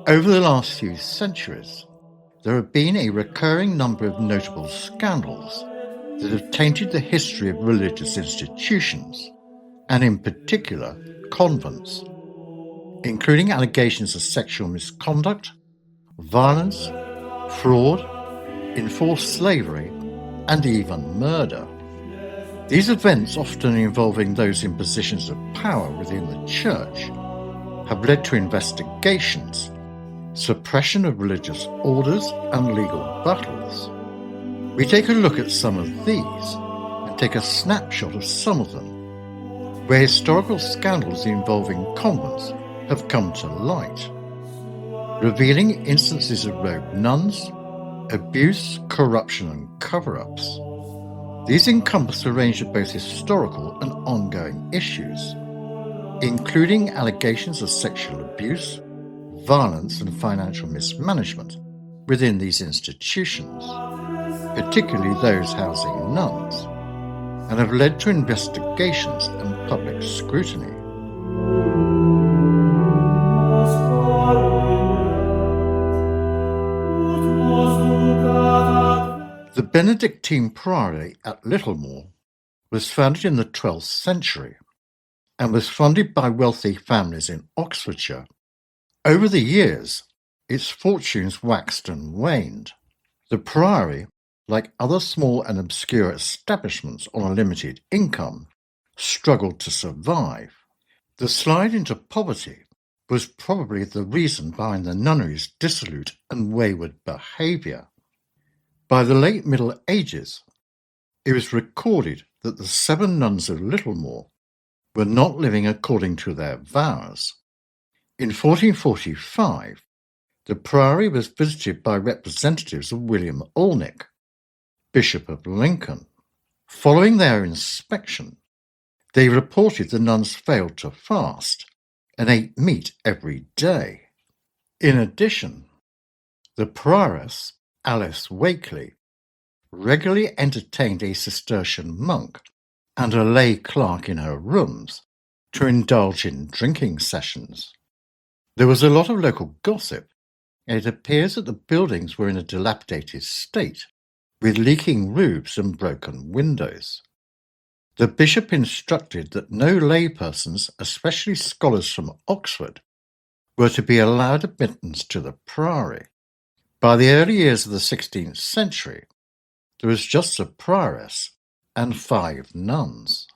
Over the last few centuries, there have been a recurring number of notable scandals that have tainted the history of religious institutions, and in particular, convents, including allegations of sexual misconduct, violence, fraud, enforced slavery, and even murder. These events, often involving those in positions of power within the Church, have led to investigations, suppression of religious orders, and legal battles. We take a look at some of these and take a snapshot of some of them, where historical scandals involving convents have come to light, revealing instances of rogue nuns, abuse, corruption, and cover-ups. These encompass a range of both historical and ongoing issues, including allegations of sexual abuse, violence, and financial mismanagement within these institutions, particularly those housing nuns, and have led to investigations and public scrutiny. The Benedictine Priory at Littlemore was founded in the 12th century and was funded by wealthy families in Oxfordshire. Over the years, its fortunes waxed and waned. The priory, like other small and obscure establishments on a limited income, struggled to survive. The slide into poverty was probably the reason behind the nunnery's dissolute and wayward behaviour. By the late Middle Ages, it was recorded that the 7 nuns of Littlemore were not living according to their vows. In 1445, the priory was visited by representatives of William Olnick, Bishop of Lincoln. Following their inspection, they reported the nuns failed to fast and ate meat every day. In addition, the prioress, Alice Wakeley, regularly entertained a Cistercian monk and a lay clerk in her rooms to indulge in drinking sessions. There was a lot of local gossip, and it appears that the buildings were in a dilapidated state, with leaking roofs and broken windows. The bishop instructed that no laypersons, especially scholars from Oxford, were to be allowed admittance to the priory. By the early years of the 16th century, there was just a prioress and 5 nuns.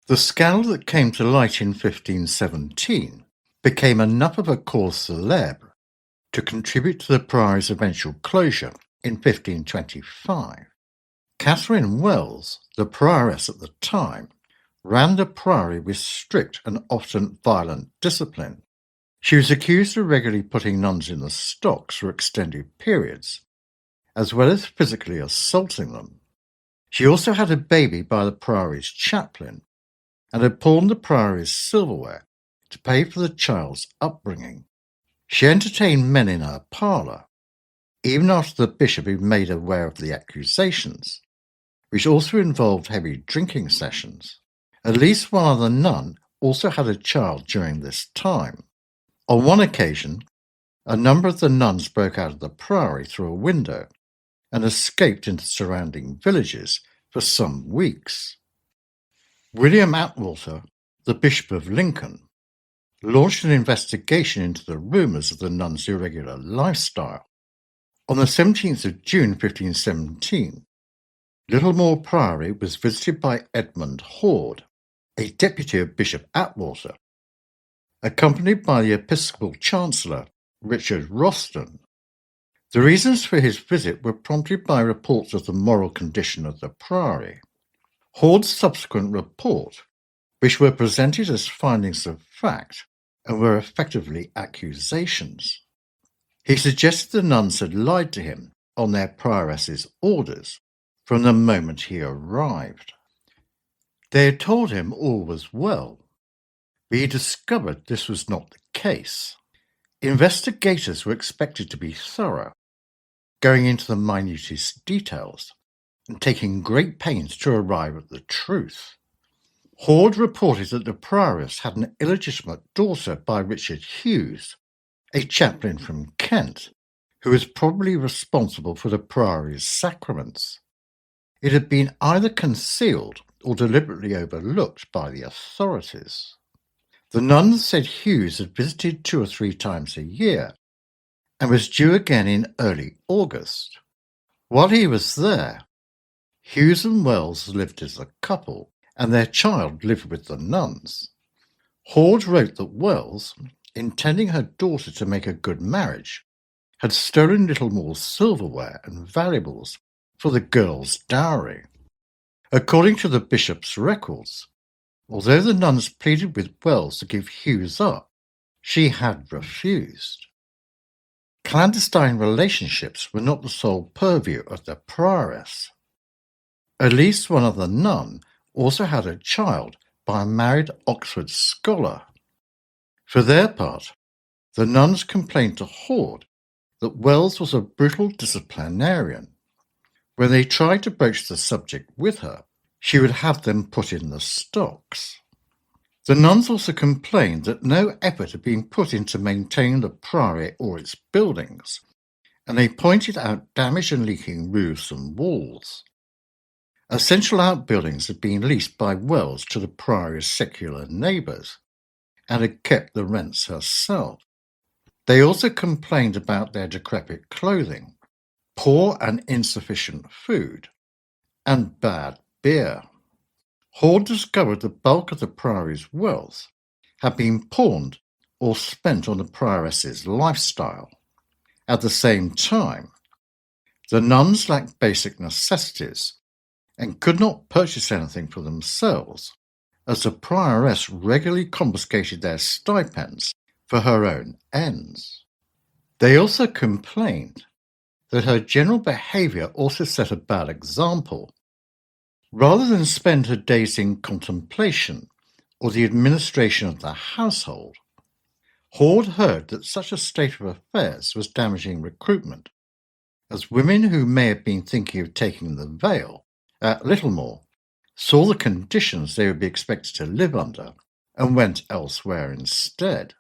The scandal that came to light in 1517 became enough of a cause célèbre to contribute to the priory's eventual closure in 1525. Catherine Wells, the prioress at the time, ran the priory with strict and often violent discipline. She was accused of regularly putting nuns in the stocks for extended periods, as well as physically assaulting them. She also had a baby by the priory's chaplain and had pawned the priory's silverware to pay for the child's upbringing. She entertained men in her parlour, even after the bishop had been made aware of the accusations, which also involved heavy drinking sessions. At least one other nun also had a child during this time. On one occasion, a number of the nuns broke out of the priory through a window and escaped into surrounding villages for some weeks. William Atwater, the Bishop of Lincoln, launched an investigation into the rumours of the nuns' irregular lifestyle. On the 17th of June 1517, Littlemore Priory was visited by Edmund Horde, a deputy of Bishop Atwater, accompanied by the Episcopal Chancellor Richard Roston. The reasons for his visit were prompted by reports of the moral condition of the priory. Horde's subsequent report, which were presented as findings of fact and were effectively accusations. He suggested the nuns had lied to him on their prioress's orders from the moment he arrived. They had told him all was well, but he discovered this was not the case. Investigators were expected to be thorough, going into the minutest details and taking great pains to arrive at the truth. Horde reported that the prioress had an illegitimate daughter by Richard Hughes, a chaplain from Kent, who was probably responsible for the priory's sacraments. It had been either concealed or deliberately overlooked by the authorities. The nuns said Hughes had visited 2 or 3 times a year and was due again in early August. While he was there, Hughes and Wells lived as a couple, and their child lived with the nuns. Horde wrote that Wells, intending her daughter to make a good marriage, had stolen Littlemore's silverware and valuables for the girl's dowry. According to the bishop's records, although the nuns pleaded with Wells to give Hughes up, she had refused. Clandestine relationships were not the sole purview of the prioress. At least one other nun also had a child by a married Oxford scholar. For their part, the nuns complained to Horde that Wells was a brutal disciplinarian. When they tried to broach the subject with her, she would have them put in the stocks. The nuns also complained that no effort had been put into maintaining the priory or its buildings, and they pointed out damaged and leaking roofs and walls. Essential outbuildings had been leased by Wells to the priory's secular neighbours, and had kept the rents herself. They also complained about their decrepit clothing, poor and insufficient food, and bad beer. Horde discovered the bulk of the priory's wealth had been pawned or spent on the prioress's lifestyle. At the same time, the nuns lacked basic necessities and could not purchase anything for themselves, as the prioress regularly confiscated their stipends for her own ends. They also complained that her general behaviour also set a bad example. Rather than spend her days in contemplation or the administration of the household, Horde heard that such a state of affairs was damaging recruitment, as women who may have been thinking of taking the veil at Littlemore saw the conditions they would be expected to live under and went elsewhere instead.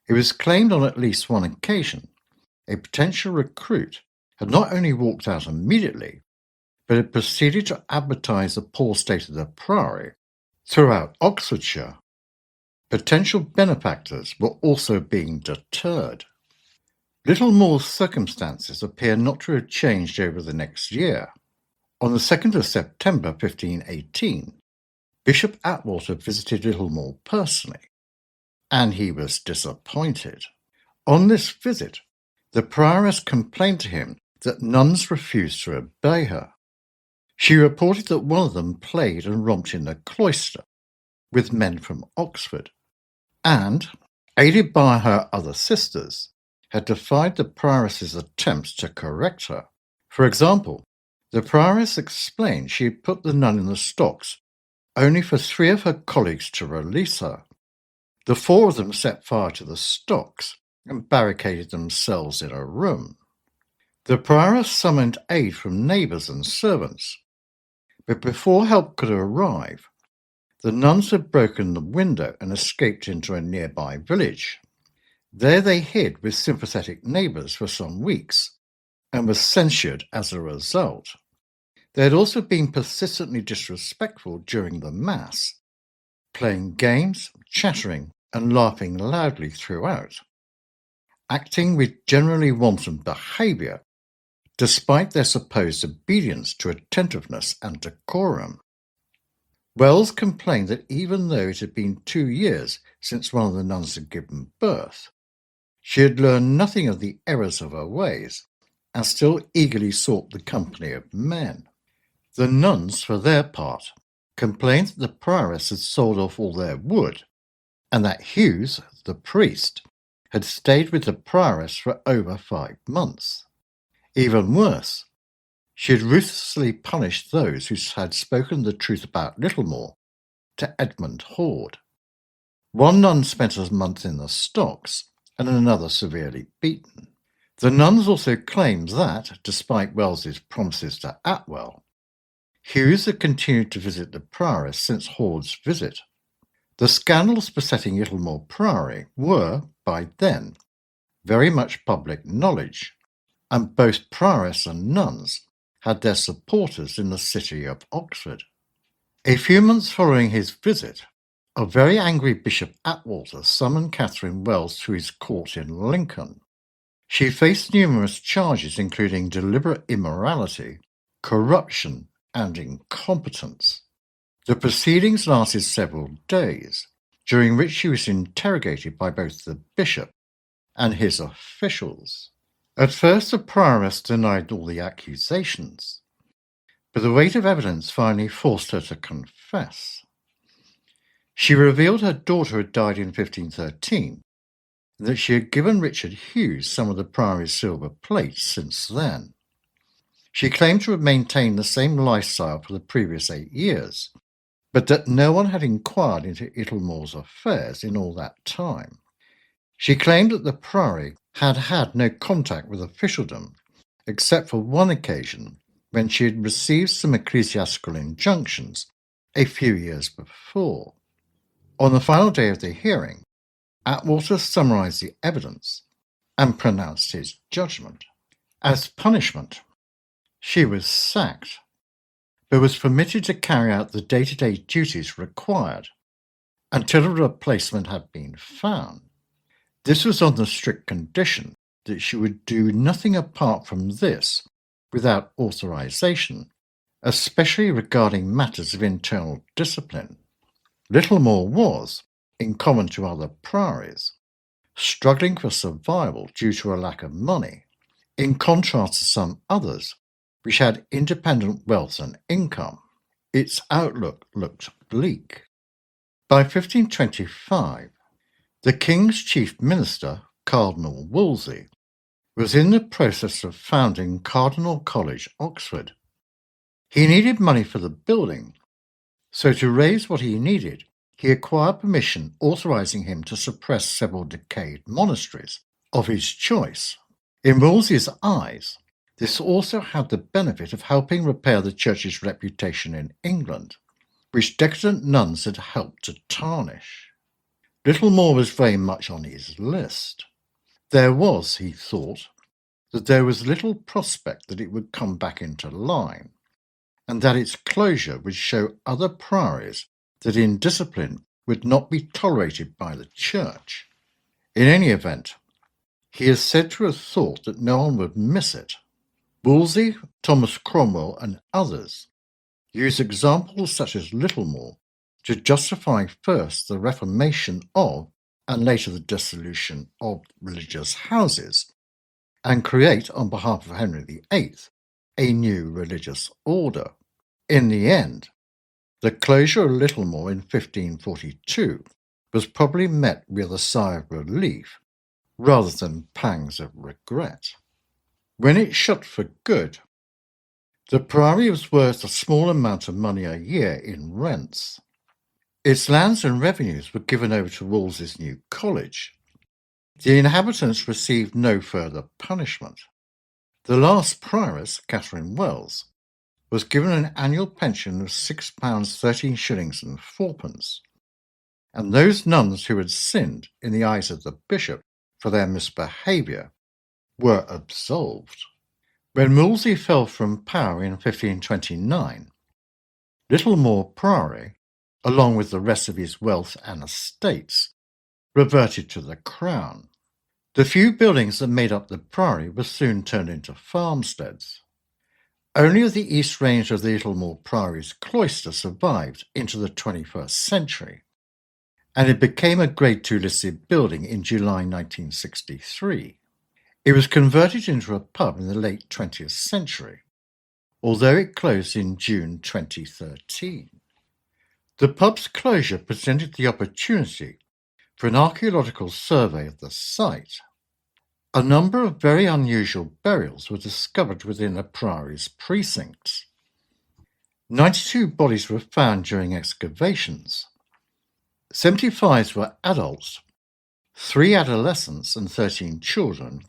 It was claimed on at least one occasion a potential recruit had not only walked out immediately, but had proceeded to advertise the poor state of the priory throughout Oxfordshire. Potential benefactors were also being deterred. Littlemore's circumstances appear not to have changed over the next year. On the 2nd of September 1518, Bishop Atwater visited Littlemore personally, and he was disappointed. On this visit, the prioress complained to him that nuns refused to obey her. She reported that one of them played and romped in the cloister with men from Oxford, and, aided by her other sisters, had defied the prioress's attempts to correct her. For example, the prioress explained she had put the nun in the stocks only for 3 of her colleagues to release her. The 4 of them set fire to the stocks and barricaded themselves in a room. The prioress summoned aid from neighbours and servants, but before help could arrive, the nuns had broken the window and escaped into a nearby village. There they hid with sympathetic neighbours for some weeks, and were censured as a result. They had also been persistently disrespectful during the Mass, playing games, chattering, and laughing loudly throughout, acting with generally wanton behaviour, despite their supposed obedience to attentiveness and decorum. Wells complained that even though it had been 2 years since one of the nuns had given birth, she had learned nothing of the errors of her ways, and still eagerly sought the company of men. The nuns, for their part, complained that the prioress had sold off all their wood, and that Hughes, the priest, had stayed with the prioress for over 5 months. Even worse, she had ruthlessly punished those who had spoken the truth about Littlemore to Edmund Horde. One nun spent a month in the stocks, and another severely beaten. The nuns also claimed that, despite Wells's promises to Atwell, Hughes had continued to visit the prioress since Horde's visit. The scandals besetting Littlemore Priory were, by then, very much public knowledge, and both prioress and nuns had their supporters in the city of Oxford. A few months following his visit, a very angry Bishop Atwater summoned Catherine Wells to his court in Lincoln. She faced numerous charges including deliberate immorality, corruption, and incompetence. The proceedings lasted several days, during which she was interrogated by both the bishop and his officials. At first, the prioress denied all the accusations, but the weight of evidence finally forced her to confess. She revealed her daughter had died in 1513, and that she had given Richard Hughes some of the priory's silver plates since then. She claimed to have maintained the same lifestyle for the previous 8 years, but that no one had inquired into Littlemore's affairs in all that time. She claimed that the priory had had no contact with officialdom, except for one occasion when she had received some ecclesiastical injunctions a few years before. On the final day of the hearing, Atwater summarized the evidence and pronounced his judgment. As punishment, she was sacked, but was permitted to carry out the day-to-day duties required until a replacement had been found. This was on the strict condition that she would do nothing apart from this without authorization, especially regarding matters of internal discipline. Littlemore was, in common to other priories, struggling for survival due to a lack of money, in contrast to some others which had independent wealth and income. Its outlook looked bleak. By 1525, the King's chief minister, Cardinal Wolsey, was in the process of founding Cardinal College, Oxford. He needed money for the building, so to raise what he needed, he acquired permission authorizing him to suppress several decayed monasteries of his choice. In Wolsey's eyes, this also had the benefit of helping repair the church's reputation in England, which decadent nuns had helped to tarnish. Littlemore was very much on his list. There was, he thought, that there was little prospect that it would come back into line, and that its closure would show other priories that indiscipline would not be tolerated by the church. In any event, he is said to have thought that no one would miss it. Wolsey, Thomas Cromwell, and others use examples such as Littlemore to justify first the reformation of, and later the dissolution of, religious houses, and create, on behalf of Henry VIII, a new religious order. In the end, the closure of Littlemore in 1542 was probably met with a sigh of relief rather than pangs of regret. When it shut for good, the priory was worth a small amount of money a year in rents. Its lands and revenues were given over to Wolsey's new college. The inhabitants received no further punishment. The last prioress, Catherine Wells, was given an annual pension of £6 13 shillings and fourpence, and those nuns who had sinned in the eyes of the bishop for their misbehaviour were absolved. When Wolsey fell from power in 1529, Littlemore Priory, along with the rest of his wealth and estates, reverted to the crown. The few buildings that made up the priory were soon turned into farmsteads. Only the east range of the Littlemore Priory's cloister survived into the 21st century, and it became a Grade II listed building in July 1963. It was converted into a pub in the late 20th century, although it closed in June 2013. The pub's closure presented the opportunity for an archaeological survey of the site. A number of very unusual burials were discovered within the priory's precincts. 92 bodies were found during excavations. 75 were adults, 3 adolescents and 13 children,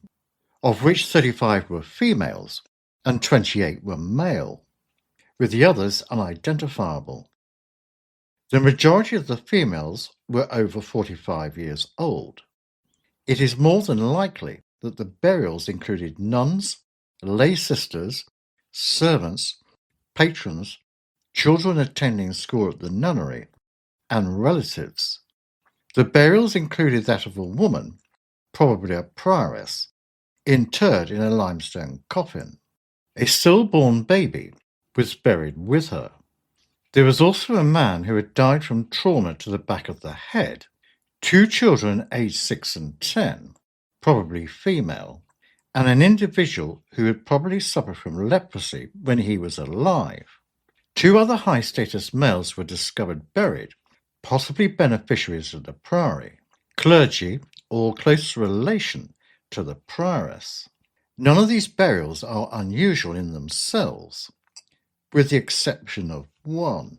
of which 35 were females and 28 were male, with the others unidentifiable. The majority of the females were over 45 years old. It is more than likely that the burials included nuns, lay sisters, servants, patrons, children attending school at the nunnery, and relatives. The burials included that of a woman, probably a prioress, interred in a limestone coffin. A stillborn baby was buried with her. There was also a man who had died from trauma to the back of the head, 2 children aged 6 and 10, probably female, and an individual who had probably suffered from leprosy when he was alive. 2 other high-status males were discovered buried, possibly beneficiaries of the priory, clergy or close relation to the prioress. None of these burials are unusual in themselves, with the exception of one.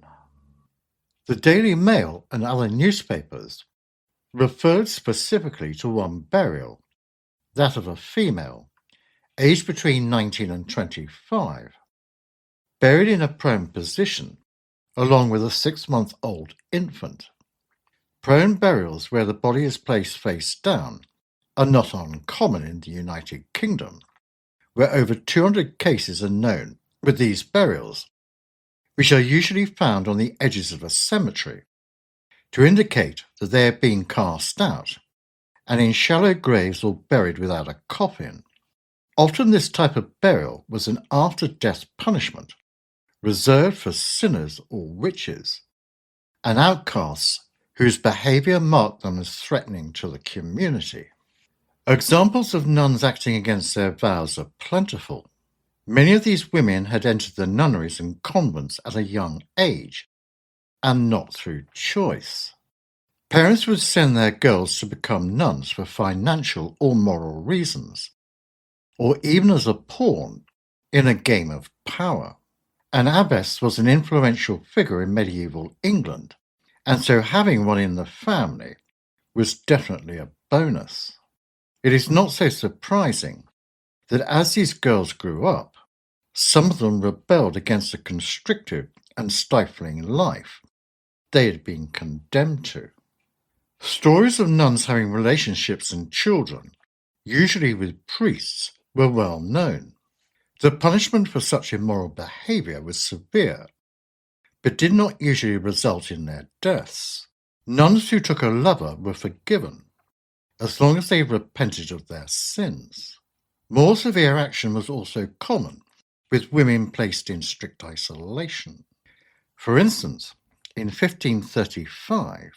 The Daily Mail and other newspapers referred specifically to one burial, that of a female, aged between 19 and 25, buried in a prone position, along with a 6-month-old infant. Prone burials where the body is placed face down are not uncommon in the United Kingdom, where over 200 cases are known with these burials, which are usually found on the edges of a cemetery, to indicate that they are being cast out, and in shallow graves or buried without a coffin. Often this type of burial was an after-death punishment, reserved for sinners or witches, and outcasts whose behaviour marked them as threatening to the community. Examples of nuns acting against their vows are plentiful. Many of these women had entered the nunneries and convents at a young age, and not through choice. Parents would send their girls to become nuns for financial or moral reasons, or even as a pawn in a game of power. An abbess was an influential figure in medieval England, and so having one in the family was definitely a bonus. It is not so surprising that as these girls grew up, some of them rebelled against the constrictive and stifling life they had been condemned to. Stories of nuns having relationships and children, usually with priests, were well known. The punishment for such immoral behaviour was severe, but did not usually result in their deaths. Nuns who took a lover were forgiven, as long as they repented of their sins. More severe action was also common, with women placed in strict isolation. For instance, in 1535,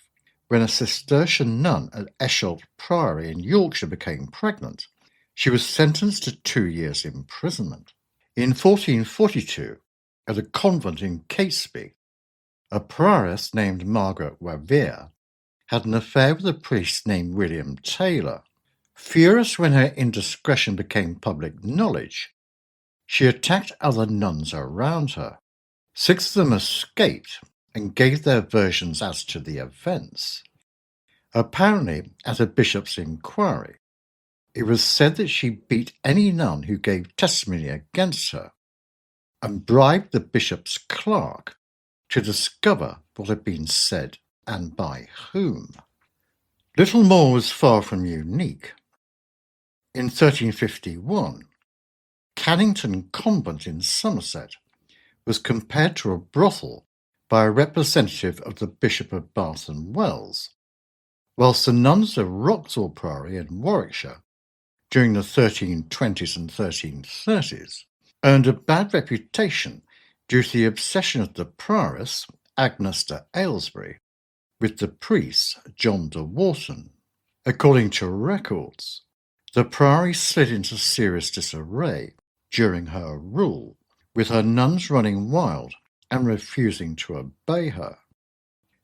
when a Cistercian nun at Escalating Priory in Yorkshire became pregnant, she was sentenced to 2 years' imprisonment. In 1442, at a convent in Catesby, a prioress named Margaret Wavere had an affair with a priest named William Taylor. Furious when her indiscretion became public knowledge, she attacked other nuns around her. 6 of them escaped and gave their versions as to the events. Apparently, at a bishop's inquiry, it was said that she beat any nun who gave testimony against her and bribed the bishop's clerk to discover what had been said and by whom. Littlemore was far from unique. In 1351, Cannington Convent in Somerset was compared to a brothel by a representative of the Bishop of Bath and Wells, whilst the nuns of Wroxall Priory in Warwickshire during the 1320s and 1330s earned a bad reputation due to the obsession of the prioress, Agnes de Aylesbury, with the priest, John de Wharton. According to records, the priory slid into serious disarray during her rule, with her nuns running wild and refusing to obey her.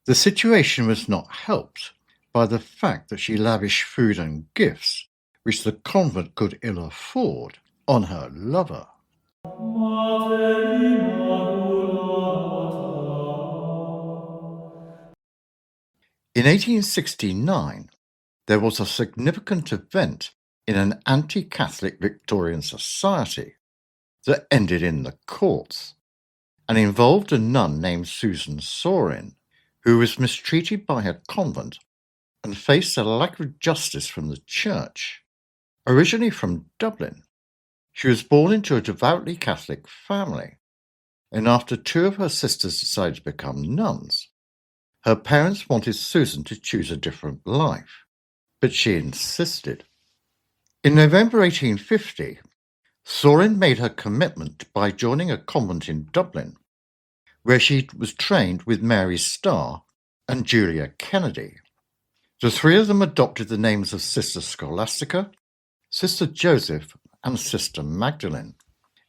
The situation was not helped by the fact that she lavished food and gifts, which the convent could ill afford, on her lover. In 1869, there was a significant event in an anti-Catholic Victorian society that ended in the courts and involved a nun named Susan Saurin, who was mistreated by her convent and faced a lack of justice from the church. Originally from Dublin, she was born into a devoutly Catholic family, and after two of her sisters decided to become nuns, her parents wanted Susan to choose a different life, but she insisted. In November 1850, Saurin made her commitment by joining a convent in Dublin, where she was trained with Mary Starr and Julia Kennedy. The three of them adopted the names of Sister Scholastica, Sister Joseph, and Sister Magdalene.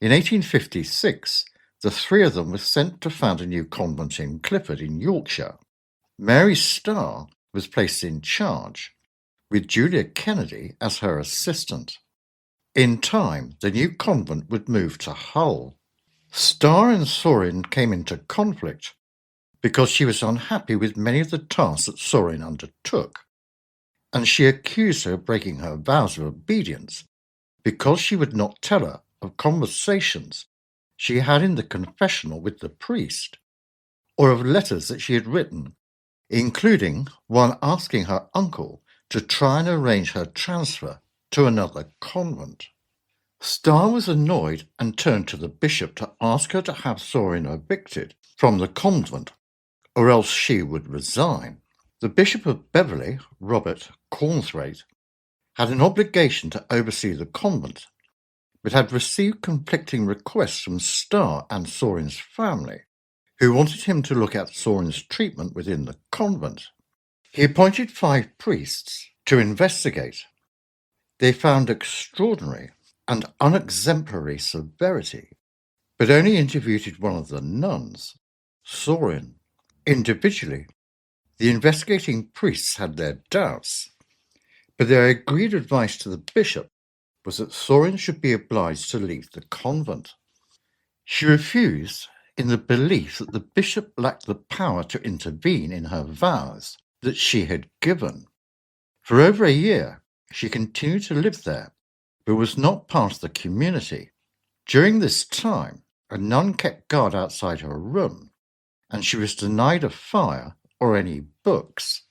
In 1856, the three of them were sent to found a new convent in Clifford in Yorkshire. Mary Starr was placed in charge, with Julia Kennedy as her assistant. In time, the new convent would move to Hull. Starr and Saurin came into conflict because she was unhappy with many of the tasks that Saurin undertook, and she accused her of breaking her vows of obedience because she would not tell her of conversations she had in the confessional with the priest, or of letters that she had written, including one asking her uncle to try and arrange her transfer to another convent. Starr was annoyed and turned to the bishop to ask her to have Saurin evicted from the convent, or else she would resign. The Bishop of Beverley, Robert Cornthwaite, had an obligation to oversee the convent, but had received conflicting requests from Starr and Saurin's family, who wanted him to look at Saurin's treatment within the convent. He appointed 5 priests to investigate. They found extraordinary and unexemplary severity, but only interviewed one of the nuns, Saurin. Individually, the investigating priests had their doubts, but their agreed advice to the bishop was that Saurin should be obliged to leave the convent. She refused in the belief that the bishop lacked the power to intervene in her vows that she had given. For over a year, she continued to live there, but was not part of the community. During this time, a nun kept guard outside her room, and she was denied a fire or any books.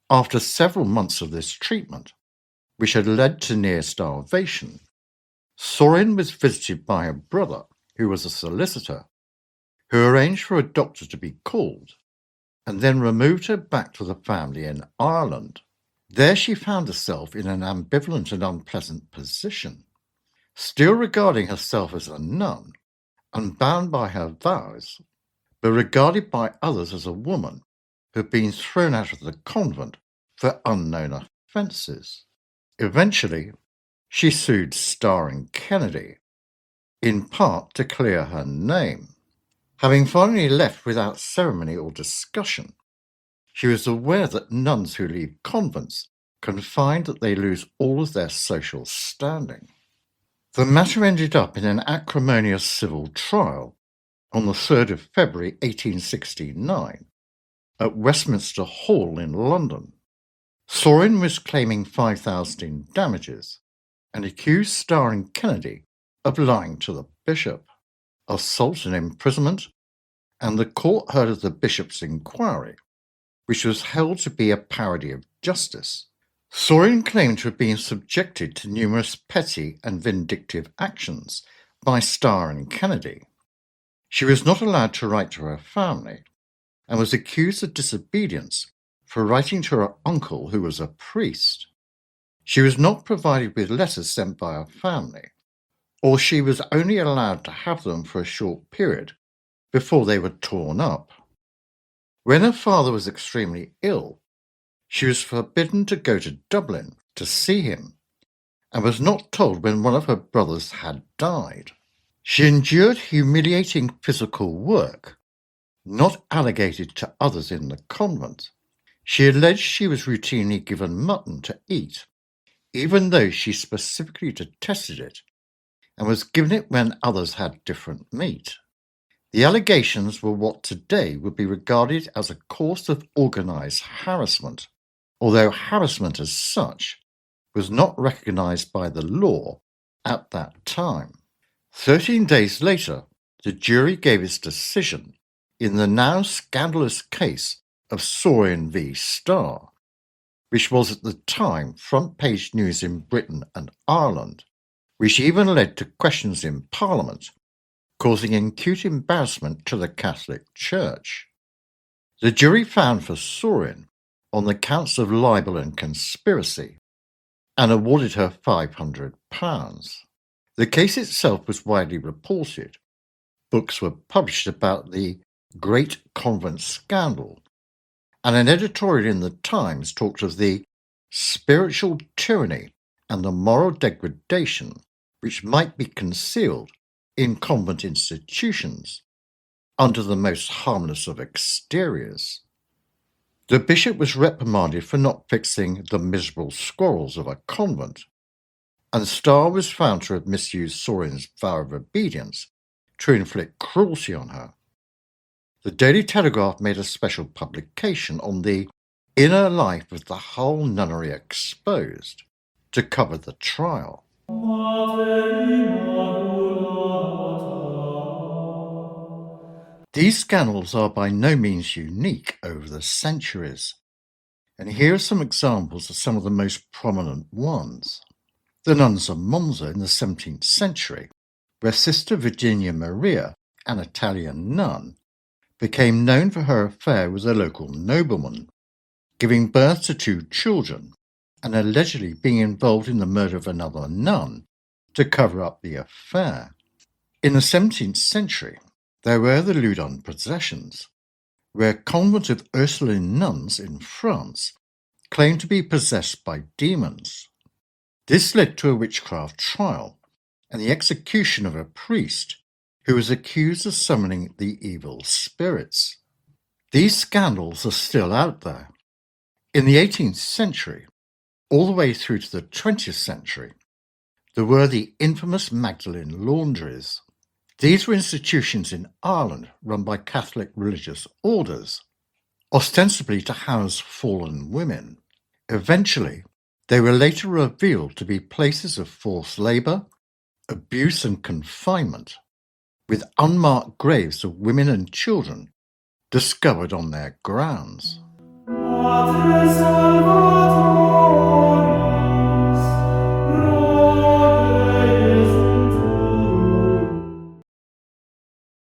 After several months of this treatment, which had led to near starvation, Saurin was visited by a brother who was a solicitor, who arranged for a doctor to be called, and then removed her back to the family in Ireland. There she found herself in an ambivalent and unpleasant position, still regarding herself as a nun and bound by her vows, but regarded by others as a woman who had been thrown out of the convent for unknown offences. Eventually, she sued Starr and Kennedy, in part to clear her name. Having finally left without ceremony or discussion, she was aware that nuns who leave convents can find that they lose all of their social standing. The matter ended up in an acrimonious civil trial on the 3rd of February 1869 at Westminster Hall in London. Saurin was claiming £5,000 in damages and accused Starr and Kennedy of lying to the bishop, assault and imprisonment, and the court heard of the bishop's inquiry, which was held to be a parody of justice. Saurin claimed to have been subjected to numerous petty and vindictive actions by Starr and Kennedy. She was not allowed to write to her family and was accused of disobedience for writing to her uncle, who was a priest. She was not provided with letters sent by her family, or she was only allowed to have them for a short period before they were torn up. When her father was extremely ill, she was forbidden to go to Dublin to see him, and was not told when one of her brothers had died. She endured humiliating physical work, not allocated to others in the convent. She alleged she was routinely given mutton to eat, even though she specifically detested it, and was given it when others had different meat. The allegations were what today would be regarded as a course of organised harassment, although harassment as such was not recognised by the law at that time. 13 days later, the jury gave its decision in the now scandalous case of Saurin v. Starr. which was at the time front page news in Britain and Ireland, which even led to questions in Parliament, causing acute embarrassment to the Catholic Church. The jury found for Saurin on the counts of libel and conspiracy and awarded her £500. The case itself was widely reported. Books were published about the Great Convent scandal, and an editorial in the Times talked of the spiritual tyranny and the moral degradation which might be concealed in convent institutions under the most harmless of exteriors. The bishop was reprimanded for not fixing the miserable squirrels of a convent, and Starr was found to have misused Saurin's vow of obedience to inflict cruelty on her. The Daily Telegraph made a special publication on the inner life of the whole nunnery exposed to cover the trial. These scandals are by no means unique over the centuries, and here are some examples of some of the most prominent ones. The nuns of Monza in the 17th century, where Sister Virginia Maria, an Italian nun, became known for her affair with a local nobleman, giving birth to 2 children and allegedly being involved in the murder of another nun to cover up the affair. In the 17th century, there were the Loudun possessions, where a convent of Ursuline nuns in France claimed to be possessed by demons. This led to a witchcraft trial and the execution of a priest who was accused of summoning the evil spirits. These scandals are still out there. In the 18th century, all the way through to the 20th century, there were the infamous Magdalene laundries. These were institutions in Ireland run by Catholic religious orders, ostensibly to house fallen women. Eventually, they were later revealed to be places of forced labour, abuse and confinement, with unmarked graves of women and children discovered on their grounds.